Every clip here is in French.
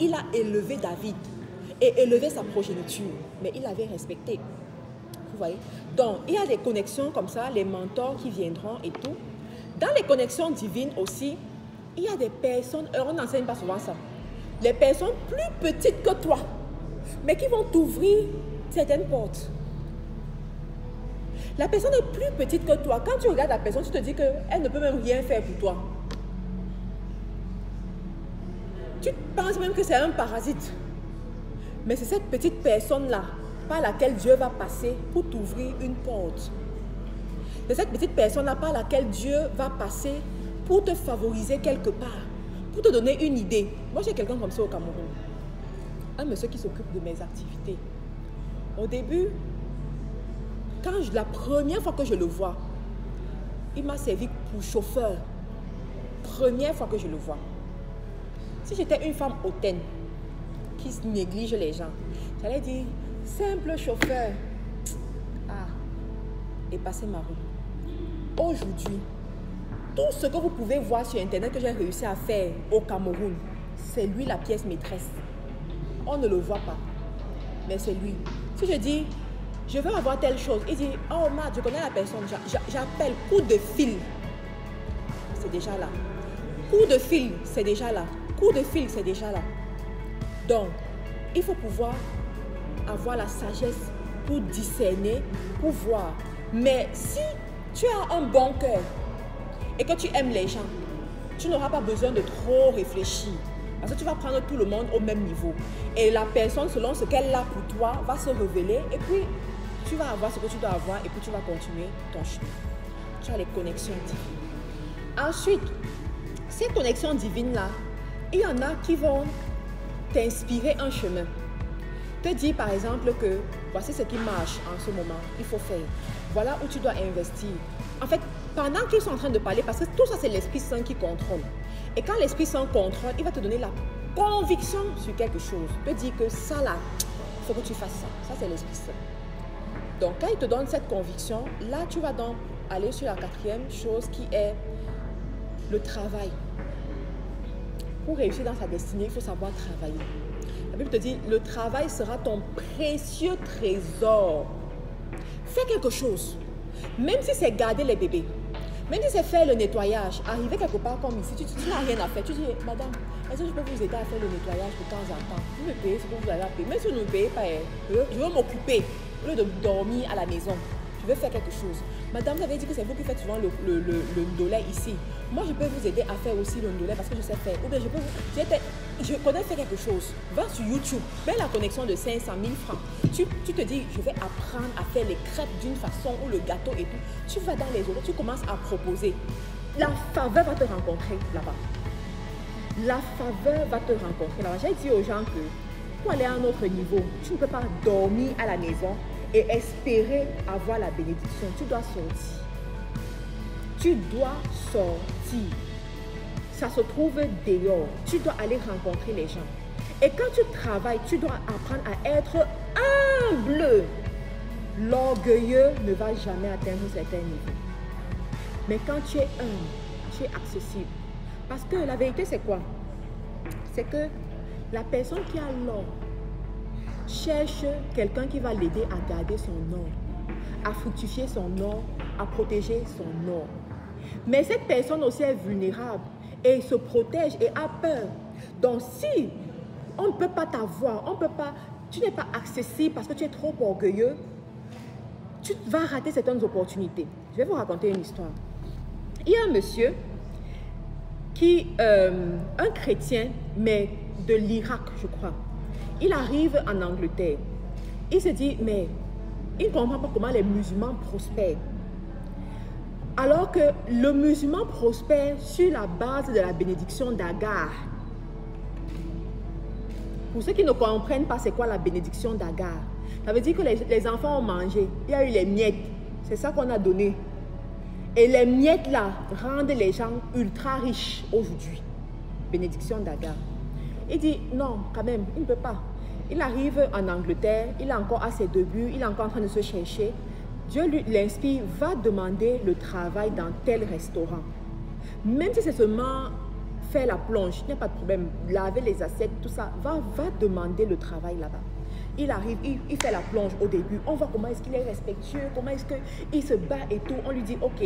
il a élevé David et élevé sa progéniture, mais il avait respecté. Vous voyez? Donc, il y a des connexions comme ça, les mentors qui viendront et tout. Dans les connexions divines aussi, il y a des personnes, on n'enseigne pas souvent ça, les personnes plus petites que toi, mais qui vont t'ouvrir certaines portes. La personne est plus petite que toi. Quand tu regardes la personne, tu te dis qu'elle ne peut même rien faire pour toi. Tu penses même que c'est un parasite. Mais c'est cette petite personne-là par laquelle Dieu va passer pour t'ouvrir une porte. C'est cette petite personne-là par laquelle Dieu va passer pour te favoriser quelque part, pour te donner une idée. Moi, j'ai quelqu'un comme ça au Cameroun. Un monsieur qui s'occupe de mes activités. Au début, la première fois que je le vois, il m'a servi pour chauffeur. Première fois que je le vois. Si j'étais une femme hautaine qui néglige les gens, j'allais dire simple chauffeur. Ah, et passer ma route. Aujourd'hui, tout ce que vous pouvez voir sur Internet que j'ai réussi à faire au Cameroun, c'est lui la pièce maîtresse. On ne le voit pas, mais c'est lui. Si je dis, je veux avoir telle chose, il dit, oh Marc, je connais la personne, j'appelle, coup de fil, c'est déjà là. Coup de fil, c'est déjà là. Coup de fil, c'est déjà là. Donc, il faut pouvoir avoir la sagesse pour discerner, pour voir. Mais si tu as un bon cœur et que tu aimes les gens, tu n'auras pas besoin de trop réfléchir. Parce que tu vas prendre tout le monde au même niveau. Et la personne, selon ce qu'elle a pour toi, va se révéler. Et puis, tu vas avoir ce que tu dois avoir. Et puis, tu vas continuer ton chemin. Tu as les connexions divines. Ensuite, ces connexions divines-là, il y en a qui vont t'inspirer un chemin. Te dire, par exemple, que voici ce qui marche en ce moment. Il faut faire. Voilà où tu dois investir. En fait, pendant qu'ils sont en train de parler, parce que tout ça, c'est l'Esprit Saint qui contrôle. Et quand l'Esprit Saint contrôle, il va te donner la conviction sur quelque chose. Te dire que ça là, il faut que tu fasses ça. Ça, c'est l'Esprit Saint. Donc, quand il te donne cette conviction, là, tu vas donc aller sur la quatrième chose qui est le travail. Pour réussir dans sa destinée, il faut savoir travailler. La Bible te dit, le travail sera ton précieux trésor. Fais quelque chose. Même si c'est garder les bébés. Même si c'est faire le nettoyage, arriver quelque part comme ici, tu n'as rien à faire. Tu dis, madame, est-ce que je peux vous aider à faire le nettoyage de temps en temps? Vous me payez ce que vous avez à payer. Même si vous ne me payez pas, je veux m'occuper. Au lieu de dormir à la maison, je veux faire quelque chose. Madame, vous avez dit que c'est vous qui faites souvent le ndolé ici. Moi, je peux vous aider à faire aussi le ndolé parce que je sais faire. Ou bien je connais faire quelque chose. Va sur YouTube, mets la connexion de 500 000 francs. Tu te dis, je vais apprendre à faire les crêpes d'une façon ou le gâteau et tout. Tu vas dans les autres, tu commences à proposer. La faveur va te rencontrer là-bas. La faveur va te rencontrer là-bas. J'ai dit aux gens que pour aller à un autre niveau, tu ne peux pas dormir à la maison et espérer avoir la bénédiction. Tu dois sortir. Tu dois sortir. Ça se trouve dehors. Tu dois aller rencontrer les gens. Et quand tu travailles, tu dois apprendre à être humble. L'orgueilleux ne va jamais atteindre certains niveaux. Mais quand tu es humble, tu es accessible. Parce que la vérité, c'est quoi? C'est que la personne qui a l'or cherche quelqu'un qui va l'aider à garder son or, à fructifier son or, à protéger son or. Mais cette personne aussi est vulnérable et se protège et a peur. Donc si on ne peut pas t'avoir, tu n'es pas accessible parce que tu es trop orgueilleux, tu vas rater certaines opportunités. Je vais vous raconter une histoire. Il y a un monsieur un chrétien, mais de l'Irak, je crois. Il arrive en Angleterre. Il se dit, mais il ne comprend pas comment les musulmans prospèrent. Alors que le musulman prospère sur la base de la bénédiction d'Agar. Pour ceux qui ne comprennent pas c'est quoi la bénédiction d'Agar, ça veut dire que les enfants ont mangé. Il y a eu les miettes. C'est ça qu'on a donné. Et les miettes là rendent les gens ultra riches aujourd'hui. Bénédiction d'Agar. Il dit non, quand même, il ne peut pas. Il arrive en Angleterre, il est encore à ses débuts, il est encore en train de se chercher. Dieu l'inspire, va demander le travail dans tel restaurant. Même si c'est seulement faire la plonge, il n'y a pas de problème. Laver les assiettes, tout ça, va demander le travail là-bas. Il arrive, il fait la plonge au début. On voit comment est-ce qu'il est respectueux, comment est-ce qu'il se bat et tout. On lui dit, ok,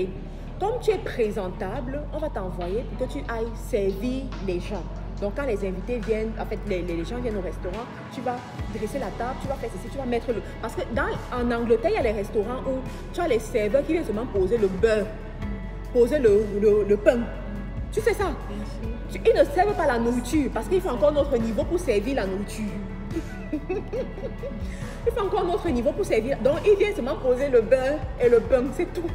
comme tu es présentable, on va t'envoyer pour que tu ailles servir les gens. Donc, quand les invités viennent, en fait, les gens viennent au restaurant, tu vas dresser la table, tu vas faire ceci, tu vas mettre le... Parce que en Angleterre, il y a les restaurants où tu as les serveurs qui viennent seulement poser le beurre, poser le pain. Tu sais ça? Ils ne servent pas la nourriture parce qu'il faut encore notre niveau pour servir la nourriture. Il faut encore notre niveau pour servir. Donc, ils viennent seulement poser le beurre et le pain, c'est tout.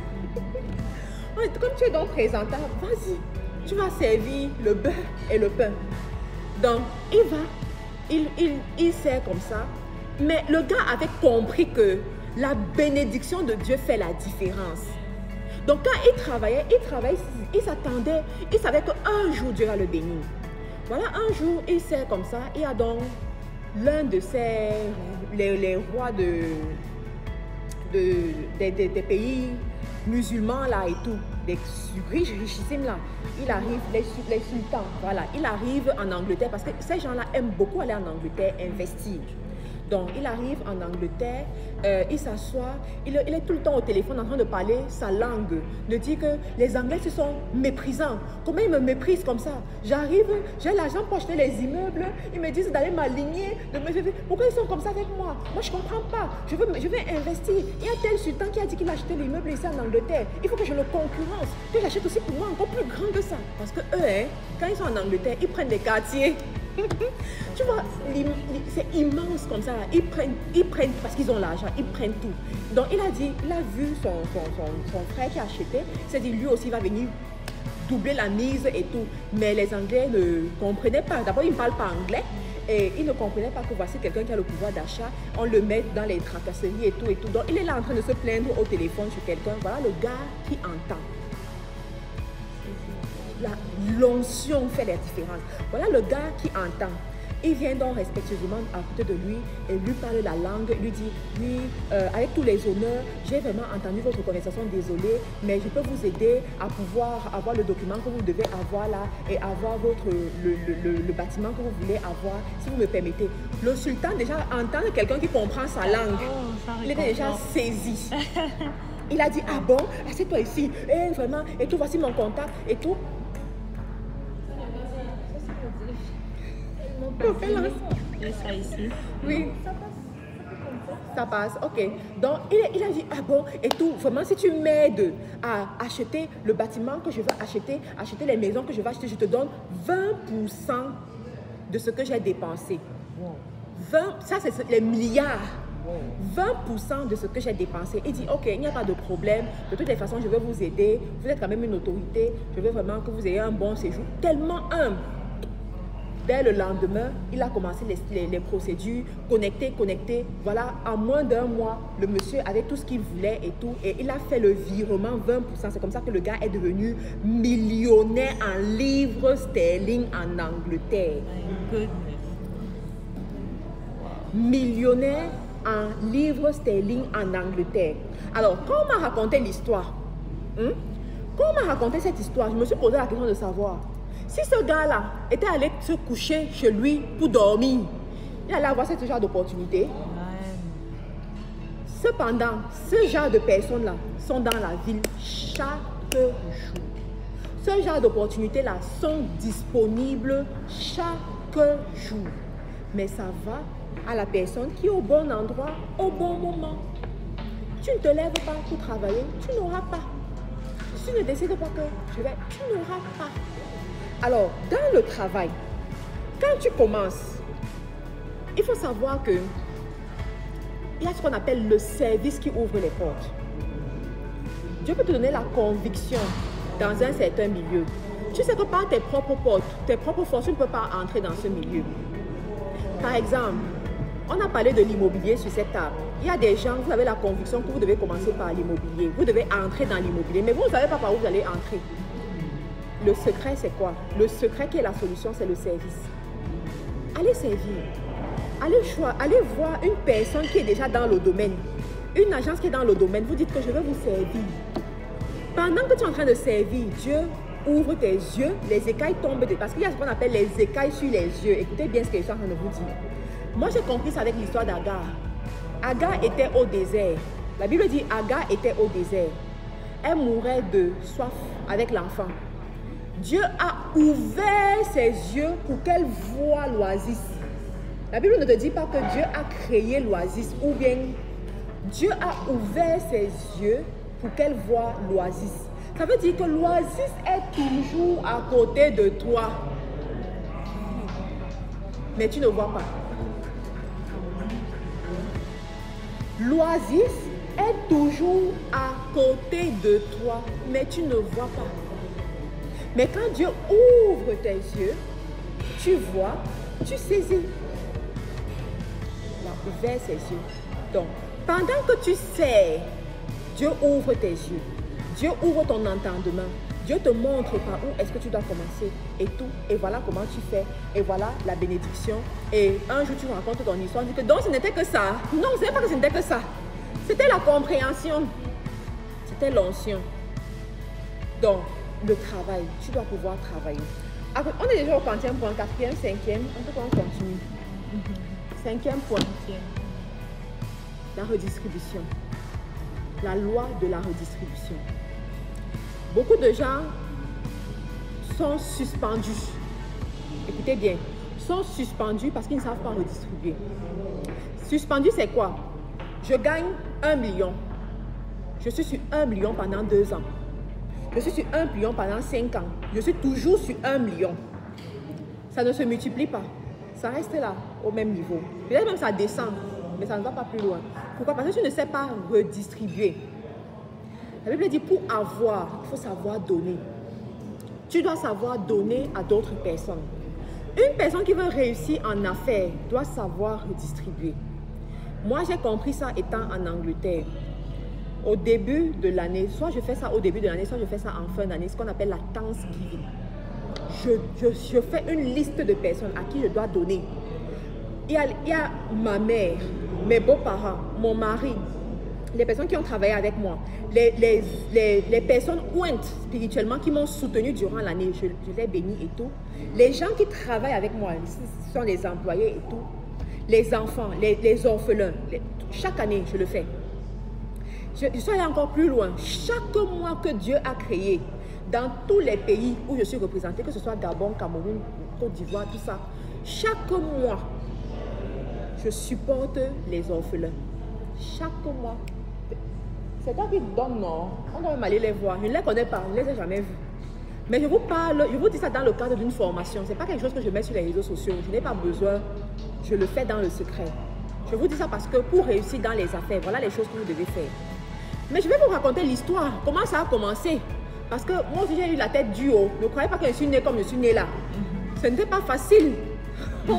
Comme tu es donc présentable, vas-y. Tu vas servir le beurre et le pain. Donc, il sert comme ça. Mais le gars avait compris que la bénédiction de Dieu fait la différence. Donc, quand il travaillait, il s'attendait, il savait qu'un jour, Dieu va le bénir. Voilà, un jour, il sert comme ça. Il y a donc l'un de les rois des pays musulmans là et tout, des richissimes là, il arrive, les sultans, voilà, il arrive en Angleterre parce que ces gens-là aiment beaucoup aller en Angleterre investir. Donc, il arrive en Angleterre, il s'assoit, il est tout le temps au téléphone en train de parler sa langue, de dire que les Anglais se sont méprisants. Comment ils me méprisent comme ça? J'arrive, j'ai l'argent pour acheter les immeubles, ils me disent d'aller m'aligner, pourquoi ils sont comme ça avec moi? Moi, je ne comprends pas, je vais investir. Il y a tel sultan qui a dit qu'il a acheté l'immeuble ici en Angleterre. Il faut que je le concurrence, que j'achète aussi pour moi encore plus grand que ça. Parce que eux, quand ils sont en Angleterre, ils prennent des quartiers. Tu vois, c'est immense comme ça. Ils prennent parce qu'ils ont l'argent, ils prennent tout. Donc il a vu son frère qui a acheté, il s'est dit lui aussi va venir doubler la mise et tout. Mais les Anglais ne comprenaient pas. D'abord, ils ne parlent pas anglais. Et ils ne comprenaient pas que voici quelqu'un qui a le pouvoir d'achat, on le met dans les tracasseries et tout et tout. Donc il est là en train de se plaindre au téléphone sur quelqu'un. Voilà le gars qui entend. L'onction fait la différence. Voilà le gars qui entend. Il vient donc respectueusement à côté de lui et lui parle la langue, lui dit, oui, avec tous les honneurs, j'ai vraiment entendu votre conversation, désolé, mais je peux vous aider à pouvoir avoir le document que vous devez avoir là et avoir le bâtiment que vous voulez avoir, si vous me permettez. Le sultan déjà entend quelqu'un qui comprend sa langue. Il était déjà saisi. Il a dit, ah bon, assieds-toi ici, et vraiment, et tout, voici mon contact, et tout. Ça ici. Oui. Ça passe, ok. Donc, il a dit, ah bon, et tout, vraiment, si tu m'aides à acheter le bâtiment que je vais acheter les maisons que je vais acheter, je te donne 20% de ce que j'ai dépensé. 20, ça, c'est les milliards. 20% de ce que j'ai dépensé. Il dit, ok, il n'y a pas de problème. De toutes les façons, je vais vous aider. Vous êtes quand même une autorité. Je veux vraiment que vous ayez un bon séjour. Tellement humble. Dès le lendemain, il a commencé les procédures, connecté. Voilà, en moins d'un mois, le monsieur avait tout ce qu'il voulait et tout. Et il a fait le virement 20%. C'est comme ça que le gars est devenu millionnaire en livres sterling en Angleterre. Millionnaire en livres sterling en Angleterre. Alors, quand on m'a raconté l'histoire, quand on m'a raconté cette histoire, je me suis posé la question de savoir si ce gars-là était allé se coucher chez lui pour dormir, il allait avoir ce genre d'opportunité. Cependant, ce genre de personnes-là sont dans la ville chaque jour. Ce genre d'opportunités-là sont disponibles chaque jour. Mais ça va à la personne qui est au bon endroit, au bon moment. Tu ne te lèves pas pour travailler, tu n'auras pas. Si tu ne décides pas que tu n'auras pas. Alors, dans le travail, quand tu commences, il faut savoir que il y a ce qu'on appelle le service qui ouvre les portes. Dieu peut te donner la conviction dans un certain milieu. Tu sais que par tes propres portes, tes propres forces, tu ne peux pas entrer dans ce milieu. Par exemple, on a parlé de l'immobilier sur cette table. Il y a des gens, vous avez la conviction que vous devez commencer par l'immobilier. Vous devez entrer dans l'immobilier, mais vous ne savez pas par où vous allez entrer. Le secret, c'est quoi? Le secret qui est la solution, c'est le service. Allez servir. Allez voir une personne qui est déjà dans le domaine. Une agence qui est dans le domaine. Vous dites que je vais vous servir. Pendant que tu es en train de servir, Dieu ouvres tes yeux, les écailles tombent. Parce qu'il y a ce qu'on appelle les écailles sur les yeux. Écoutez bien ce que je suis en train de vous dire. Moi, j'ai compris ça avec l'histoire d'Agar. Agar était au désert. La Bible dit Agar était au désert. Elle mourait de soif avec l'enfant. Dieu a ouvert ses yeux pour qu'elle voie l'oasis. La Bible ne te dit pas que Dieu a créé l'oasis ou bien Dieu a ouvert ses yeux pour qu'elle voie l'oasis. Ça veut dire que l'oasis est toujours à côté de toi. Mais tu ne vois pas. L'oasis est toujours à côté de toi, mais tu ne vois pas. Mais quand Dieu ouvre tes yeux, tu vois, tu saisis. Il a ouvert ses yeux. Donc, pendant que tu sais, Dieu ouvre tes yeux. Dieu ouvre ton entendement. Dieu te montre par où est-ce que tu dois commencer et tout. Et voilà comment tu fais. Et voilà la bénédiction. Et un jour, tu racontes ton histoire. Tu dis que donc, ce n'était que ça. Non, ce n'est pas que ce n'était que ça. C'était la compréhension. C'était l'onction. Donc, le travail. Tu dois pouvoir travailler. Après, on est déjà au 40e point, 4e, 5e. En tout cas, on continue. 5e point. La redistribution. La loi de la redistribution. Beaucoup de gens sont suspendus. Écoutez bien. Sont suspendus parce qu'ils ne savent pas redistribuer. Suspendu, c'est quoi? Je gagne 1 million. Je suis sur 1 million pendant 2 ans. Je suis sur 1 million pendant 5 ans. Je suis toujours sur 1 million. Ça ne se multiplie pas. Ça reste là, au même niveau. Peut-être même ça descend, mais ça ne va pas plus loin. Pourquoi? Parce que tu ne sais pas redistribuer. La Bible dit pour avoir, il faut savoir donner. Tu dois savoir donner à d'autres personnes. Une personne qui veut réussir en affaires doit savoir redistribuer. Moi, j'ai compris ça étant en Angleterre. Au début de l'année, soit je fais ça au début de l'année, soit je fais ça en fin d'année, ce qu'on appelle la Thanksgiving. Je fais une liste de personnes à qui je dois donner. Il y a ma mère, mes beaux-parents, mon mari, les personnes qui ont travaillé avec moi, les personnes ouintes spirituellement qui m'ont soutenu durant l'année, je les bénis et tout. Les gens qui travaillent avec moi, ce sont les employés et tout. Les enfants, les orphelins, chaque année, je le fais. Je suis allée encore plus loin. Chaque mois que Dieu a créé, dans tous les pays où je suis représentée, que ce soit Gabon, Cameroun, Côte d'Ivoire, tout ça, chaque mois, je supporte les orphelins. Chaque mois. C'est toi qui donnes, non? On doit même aller les voir. Je ne les connais pas, je ne les ai jamais vus. Mais je vous parle, je vous dis ça dans le cadre d'une formation. Ce n'est pas quelque chose que je mets sur les réseaux sociaux. Je n'ai pas besoin. Je le fais dans le secret. Je vous dis ça parce que pour réussir dans les affaires, voilà les choses que vous devez faire. Mais je vais vous raconter l'histoire. Comment ça a commencé? Parce que moi aussi, j'ai eu la tête du haut. Ne croyez pas que je suis née comme je suis née là. Ce n'était pas facile. Oh.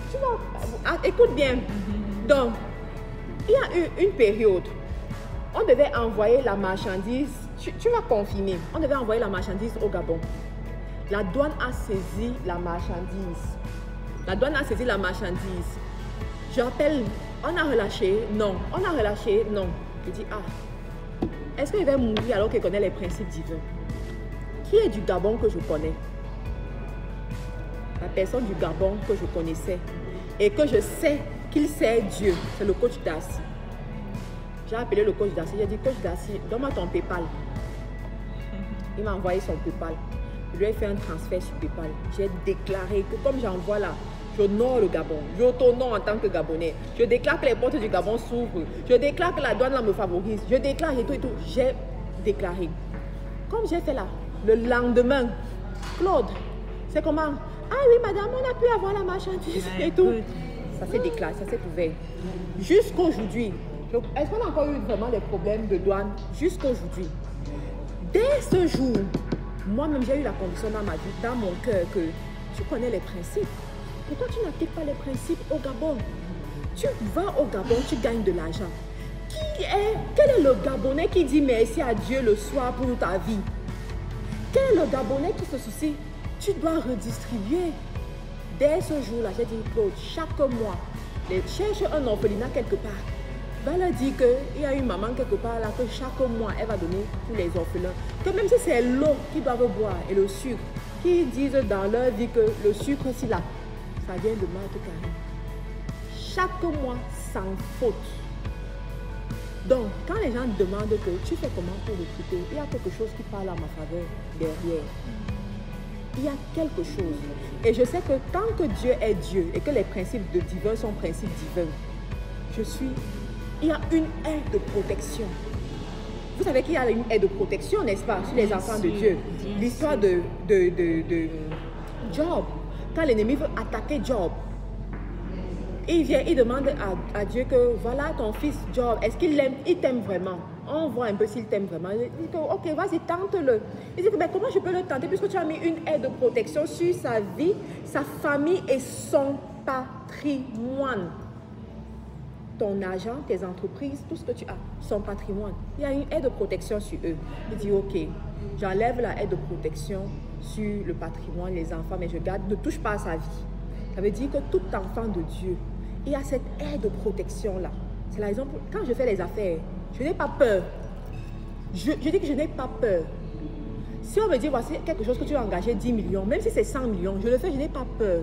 Tu vois, écoute bien. Donc, il y a eu une période, on devait envoyer la marchandise, tu vas confirmer, on devait envoyer la marchandise au Gabon. La douane a saisi la marchandise. La douane a saisi la marchandise. J'appelle, on a relâché, non. On a relâché, non. Je dis, ah, est-ce qu'il va mourir alors qu'il connaît les principes divins? Qui est du Gabon que je connais? La personne du Gabon que je connaissais et que je sais qu'il sait Dieu, c'est le coach Darcy. J'ai appelé le coach Darcy, j'ai dit, coach Darcy, donne-moi ton PayPal. Il m'a envoyé son PayPal. Je lui ai fait un transfert sur PayPal. J'ai déclaré que comme j'envoie là, j'honore le Gabon. J'auto-honore en tant que Gabonais. Je déclare que les portes du Gabon s'ouvrent. Je déclare que la douane là me favorise. Je déclare et tout et tout. J'ai déclaré. Comme j'ai fait là, le lendemain, Claude, c'est comment? Ah oui, madame, on a pu avoir la marchandise et tout. Ça s'est déclaré, ça s'est ouvert. Jusqu'aujourd'hui, est-ce qu'on a encore eu vraiment des problèmes de douane? Jusqu'aujourd'hui. Dès ce jour, moi-même, j'ai eu la conviction dans ma vie, dans mon cœur, que tu connais les principes. Pourquoi tu n'appliques pas les principes au Gabon? Tu vas au Gabon, tu gagnes de l'argent. Quel est le Gabonais qui dit merci à Dieu le soir pour ta vie? Quel est le Gabonais qui se soucie? Tu dois redistribuer. Dès ce jour-là, j'ai dit, Claude, chaque mois, cherche un orphelinat quelque part. va leur dire qu'il y a une maman quelque part là que chaque mois, elle va donner pour les orphelins. Que même si c'est l'eau qu'ils doivent boire et le sucre, qu'ils disent dans leur vie que le sucre, si là, ça vient de Marthe Carré. Chaque mois, sans faute. Donc, quand les gens demandent que tu fais comment pour recruter, il y a quelque chose qui parle à ma faveur derrière. Il y a quelque chose. Et je sais que tant que Dieu est Dieu et que les principes de divin sont principes divins, il y a une aide de protection. Vous savez qu'il y a une aide de protection, n'est-ce pas, sur les enfants de Dieu. L'histoire de Job, quand l'ennemi veut attaquer Job, il vient, il demande à Dieu que voilà ton fils Job, est-ce qu'il l'aime, il t'aime vraiment? On voit un peu s'il t'aime vraiment. Il dit que, ok, vas-y, tente-le. Il dit que, ben, comment je peux le tenter puisque tu as mis une aide de protection sur sa vie, sa famille et son patrimoine. Ton argent, tes entreprises, tout ce que tu as, son patrimoine. Il y a une aide de protection sur eux. Il dit, ok, j'enlève la aide de protection sur le patrimoine, les enfants, mais je garde, ne touche pas à sa vie. Ça veut dire que tout enfant de Dieu, il y a cette aide de protection-là. C'est la raison pour quand je fais les affaires, je n'ai pas peur. Je dis que je n'ai pas peur. Si on me dit, voici quelque chose que tu as engagé 10 millions, même si c'est 100 millions, je le fais, je n'ai pas peur.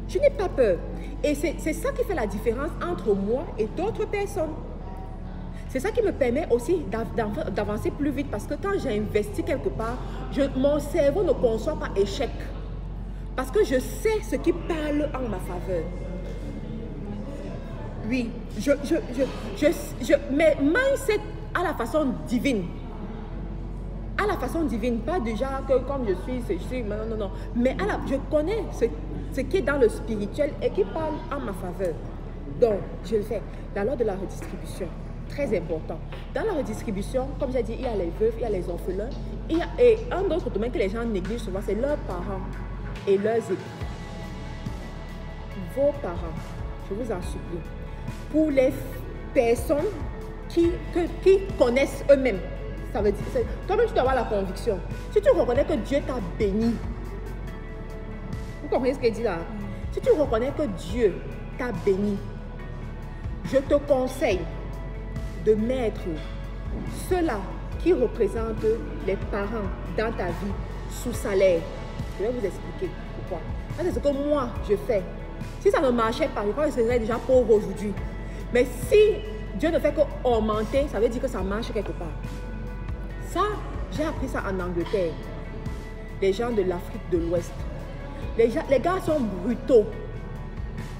Je n'ai pas peur. Et c'est ça qui fait la différence entre moi et d'autres personnes. C'est ça qui me permet aussi d'avancer plus vite parce que quand j'ai investi quelque part, mon cerveau ne conçoit pas échec. Parce que je sais ce qui parle en ma faveur. Oui, mais mindset à la façon divine. À la façon divine, pas déjà que comme je suis, non. Mais je connais ce qui est dans le spirituel et qui parle en ma faveur. Donc, je le fais. La loi de la redistribution, très important. Dans la redistribution, comme j'ai dit, il y a les veuves, il y a les orphelins. Et un autre domaine que les gens négligent souvent, c'est leurs parents et leurs époux. Vos parents, je vous en supplie. Pour les personnes qui connaissent eux-mêmes, ça veut dire, toi-même tu dois avoir la conviction. Si tu reconnais que Dieu t'a béni, vous comprenez ce qu'il dit là? Si tu reconnais que Dieu t'a béni, je te conseille de mettre ceux-là qui représentent les parents dans ta vie sous salaire. Je vais vous expliquer pourquoi. C'est ce que moi je fais. Si ça ne marchait pas, je crois que je serais déjà pauvre aujourd'hui. Mais si Dieu ne fait qu'augmenter, ça veut dire que ça marche quelque part. Ça, j'ai appris ça en Angleterre. Les gens de l'Afrique de l'Ouest. Les gars sont brutaux.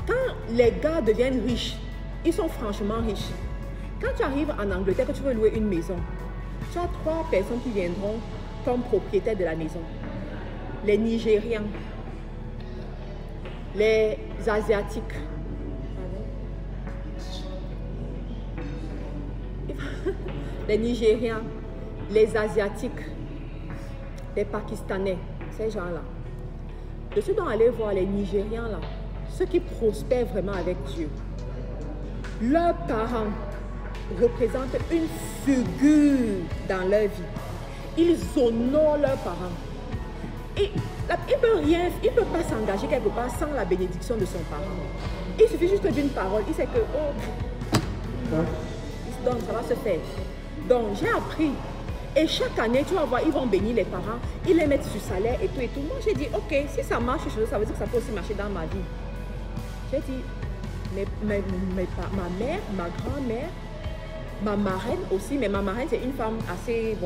Quand les gars deviennent riches, ils sont franchement riches. Quand tu arrives en Angleterre, que tu veux louer une maison, tu as 3 personnes qui viendront comme propriétaires de la maison. Les Nigérians, les Asiatiques, les Nigérians, les Asiatiques, les Pakistanais, ces gens-là. Je suis donc allée voir les Nigérians là, ceux qui prospèrent vraiment avec Dieu. Leurs parents représentent une figure dans leur vie. Ils honorent leurs parents. Et il ne peut pas s'engager quelque part sans la bénédiction de son parent. Il suffit juste d'une parole. Il sait que, donc ça va se faire. Donc j'ai appris. Et chaque année, tu vas voir, ils vont bénir les parents. Ils les mettent sur salaire et tout et tout. Moi, j'ai dit, ok, si ça marche, ça veut dire que ça peut aussi marcher dans ma vie. J'ai dit, ma mère, ma grand-mère, ma marraine aussi, mais ma marraine, c'est une femme assez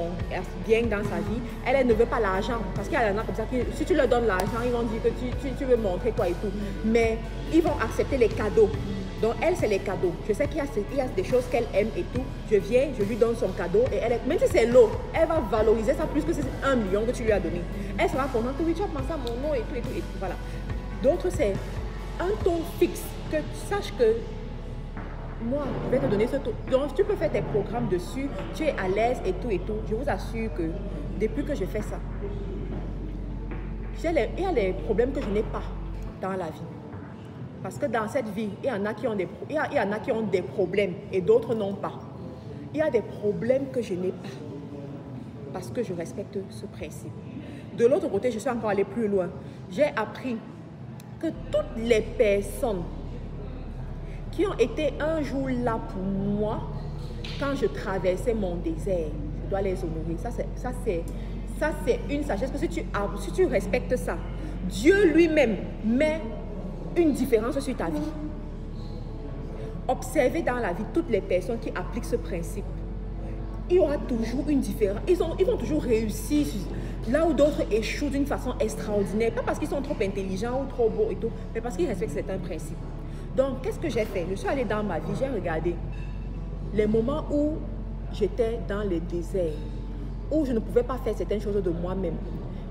bien dans sa vie. Elle ne veut pas l'argent, parce qu'il y en a comme ça, que si tu leur donnes l'argent, ils vont dire que tu veux montrer quoi et tout. Mais ils vont accepter les cadeaux. Donc elle, c'est les cadeaux. Je sais qu'il y a des choses qu'elle aime et tout. Je viens, je lui donne son cadeau et même si c'est l'eau, elle va valoriser ça plus que c'est 1 million que tu lui as donné. Elle sera contente que oui, tu as pensé à mon nom et tout et tout et tout. Voilà. D'autres, c'est un ton fixe, que tu saches que moi, je vais te donner ce taux. Donc, tu peux faire tes programmes dessus, tu es à l'aise et tout et tout. Je vous assure que depuis que je fais ça, il y a les problèmes que je n'ai pas dans la vie. Parce que dans cette vie, il y en a qui ont des problèmes et d'autres n'ont pas. Il y a des problèmes que je n'ai pas parce que je respecte ce principe. De l'autre côté, je suis encore allée plus loin. J'ai appris que toutes les personnes qui ont été un jour là pour moi quand je traversais mon désert. Je dois les honorer. Ça, c'est une sagesse que si tu respectes ça, Dieu lui-même met une différence sur ta vie. Observez dans la vie toutes les personnes qui appliquent ce principe. Il y aura toujours une différence. Ils vont toujours réussir là où d'autres échouent d'une façon extraordinaire. Pas parce qu'ils sont trop intelligents ou trop beaux et tout, mais parce qu'ils respectent certains principes. Donc, qu'est-ce que j'ai fait? Je suis allée dans ma vie, j'ai regardé les moments où j'étais dans le désert, où je ne pouvais pas faire certaines choses de moi-même.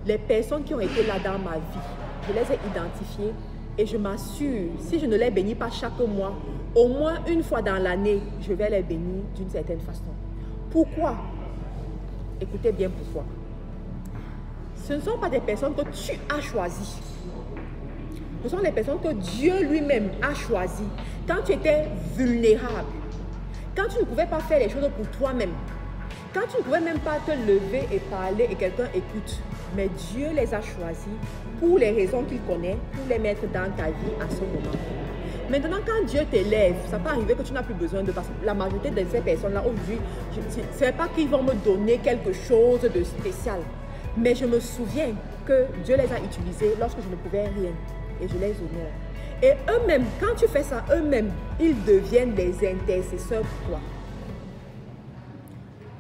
Les personnes qui ont été là dans ma vie, je les ai identifiées et je m'assure, si je ne les bénis pas chaque mois, au moins une fois dans l'année, je vais les bénir d'une certaine façon. Pourquoi? Écoutez bien pourquoi. Ce ne sont pas des personnes que tu as choisies. Ce sont les personnes que Dieu lui-même a choisies. Quand tu étais vulnérable, quand tu ne pouvais pas faire les choses pour toi-même, quand tu ne pouvais même pas te lever et parler et quelqu'un écoute, mais Dieu les a choisis pour les raisons qu'il connaît, pour les mettre dans ta vie à ce moment. Maintenant, quand Dieu t'élève, ça peut arriver que tu n'as plus besoin de... Parce que la majorité de ces personnes-là, aujourd'hui, ce n'est pas qu'ils vont me donner quelque chose de spécial. Mais je me souviens que Dieu les a utilisés lorsque je ne pouvais rien. Et je les honore. Et eux-mêmes, quand tu fais ça, eux-mêmes, ils deviennent les intercesseurs pour toi.